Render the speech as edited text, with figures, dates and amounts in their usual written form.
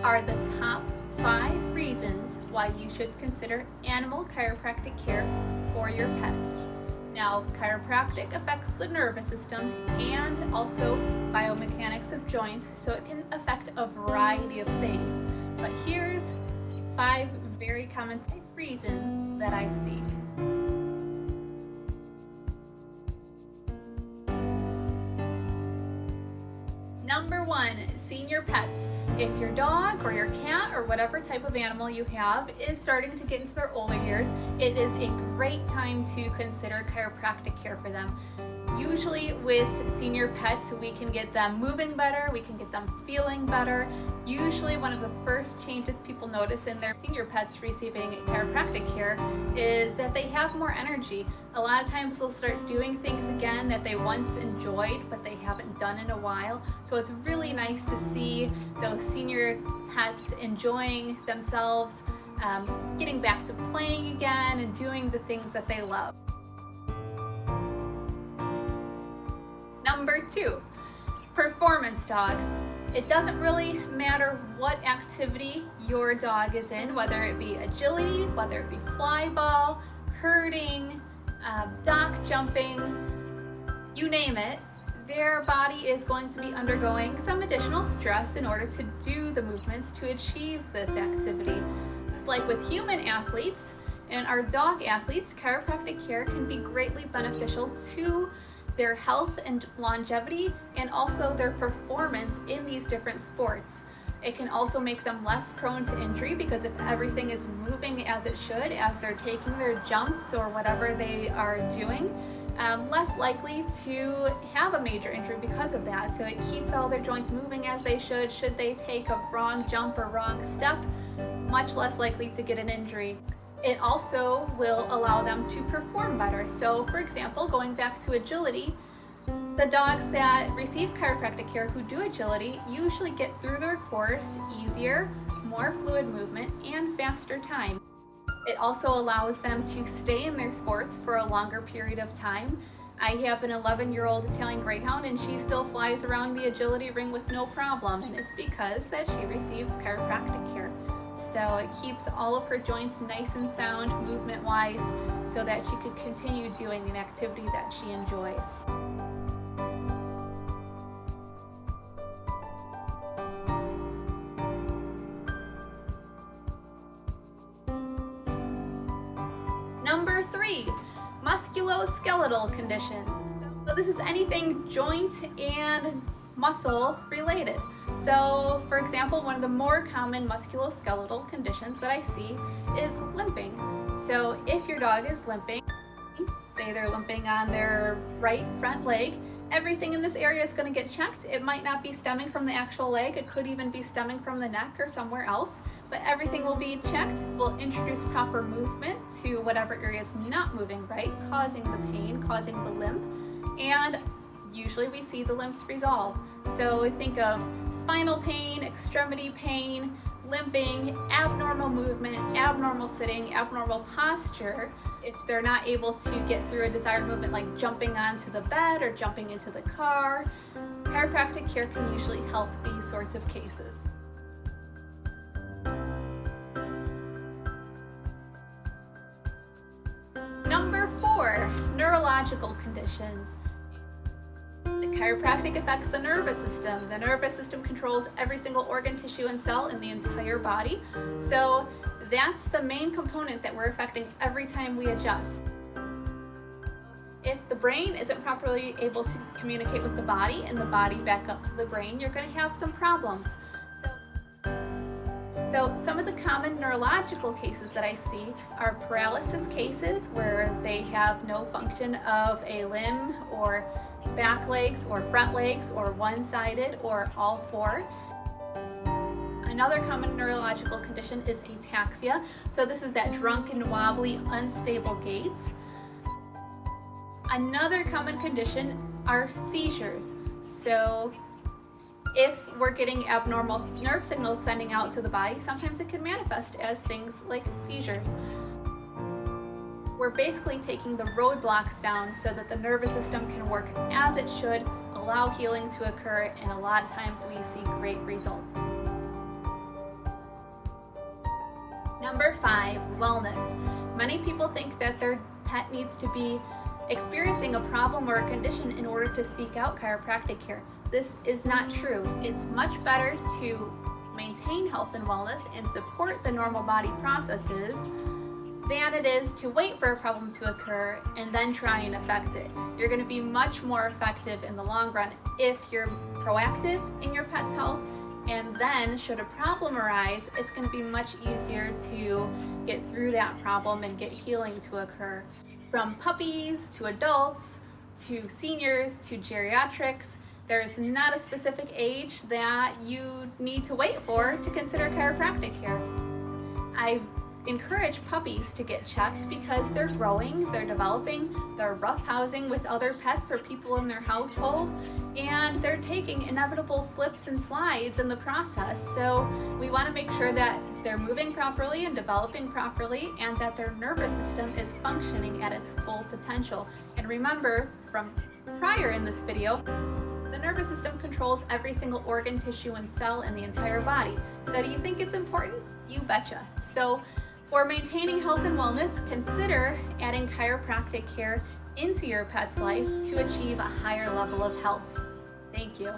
are the top 5 reasons why you should consider animal chiropractic care for your pets. Now, chiropractic affects the nervous system and also biomechanics of joints, so it can affect a variety of things. But here's 5 very common reasons that I see. Number 1, senior pets. If your dog or your cat or whatever type of animal you have is starting to get into their older years, it is a great time to consider chiropractic care for them. Usually with senior pets, we can get them moving better, we can get them feeling better. Usually one of the first changes people notice in their senior pets receiving chiropractic care is that they have more energy. A lot of times they'll start doing things again that they once enjoyed but they haven't done in a while. So it's really nice to see those senior pets enjoying themselves, getting back to playing again and doing the things that they love. Number 2, performance dogs. It doesn't really matter what activity your dog is in, whether it be agility, whether it be fly ball, herding, dock jumping, you name it, their body is going to be undergoing some additional stress in order to do the movements to achieve this activity. Just like with human athletes and our dog athletes, chiropractic care can be greatly beneficial to their health and longevity and also their performance in these different sports. It can also make them less prone to injury because if everything is moving as it should as they're taking their jumps or whatever they are doing, less likely to have a major injury because of that. So it keeps all their joints moving as they should. Should they take a wrong jump or wrong step, much less likely to get an injury. It also will allow them to perform better. So for example, going back to agility, the dogs that receive chiropractic care who do agility usually get through their course easier, more fluid movement, and faster time. It also allows them to stay in their sports for a longer period of time. I have an 11-year-old Italian Greyhound and she still flies around the agility ring with no problem, and it's because that she receives chiropractic care. So it keeps all of her joints nice and sound movement-wise so that she could continue doing an activity that she enjoys. Number 3, musculoskeletal conditions. So this is anything joint and muscle related. So for example, one of the more common musculoskeletal conditions that I see is limping. So if your dog is limping, say they're limping on their right front leg, everything in this area is going to get checked. It might not be stemming from the actual leg, it could even be stemming from the neck or somewhere else, but everything will be checked. We'll introduce proper movement to whatever area is not moving right, causing the pain, causing the limp, and usually we see the limps resolve. So think of spinal pain, extremity pain, limping, abnormal movement, abnormal sitting, abnormal posture. If they're not able to get through a desired movement like jumping onto the bed or jumping into the car, chiropractic care can usually help these sorts of cases. Number 4, neurological conditions. Chiropractic affects the nervous system. The nervous system controls every single organ, tissue, and cell in the entire body. So that's the main component that we're affecting every time we adjust. If the brain isn't properly able to communicate with the body and the body back up to the brain, you're going to have some problems. So some of the common neurological cases that I see are paralysis cases where they have no function of a limb or back legs or front legs or one-sided or all 4. Another common neurological condition is ataxia. So this is that drunken, wobbly, unstable gait. Another common condition are seizures. So if we're getting abnormal nerve signals sending out to the body, sometimes it can manifest as things like seizures. We're basically taking the roadblocks down so that the nervous system can work as it should, allow healing to occur, and a lot of times we see great results. Number 5, wellness. Many people think that their pet needs to be experiencing a problem or a condition in order to seek out chiropractic care. This is not true. It's much better to maintain health and wellness and support the normal body processes than it is to wait for a problem to occur and then try and affect it. You're going to be much more effective in the long run if you're proactive in your pet's health, and then should a problem arise, it's going to be much easier to get through that problem and get healing to occur. From puppies to adults to seniors to geriatrics, there's not a specific age that you need to wait for to consider chiropractic care. I encourage puppies to get checked because they're growing, they're developing, they're roughhousing with other pets or people in their household, and they're taking inevitable slips and slides in the process. So we want to make sure that they're moving properly and developing properly, and that their nervous system is functioning at its full potential. And remember from prior in this video, the nervous system controls every single organ, tissue, and cell in the entire body. So do you think it's important? You betcha. So for maintaining health and wellness, consider adding chiropractic care into your pet's life to achieve a higher level of health. Thank you.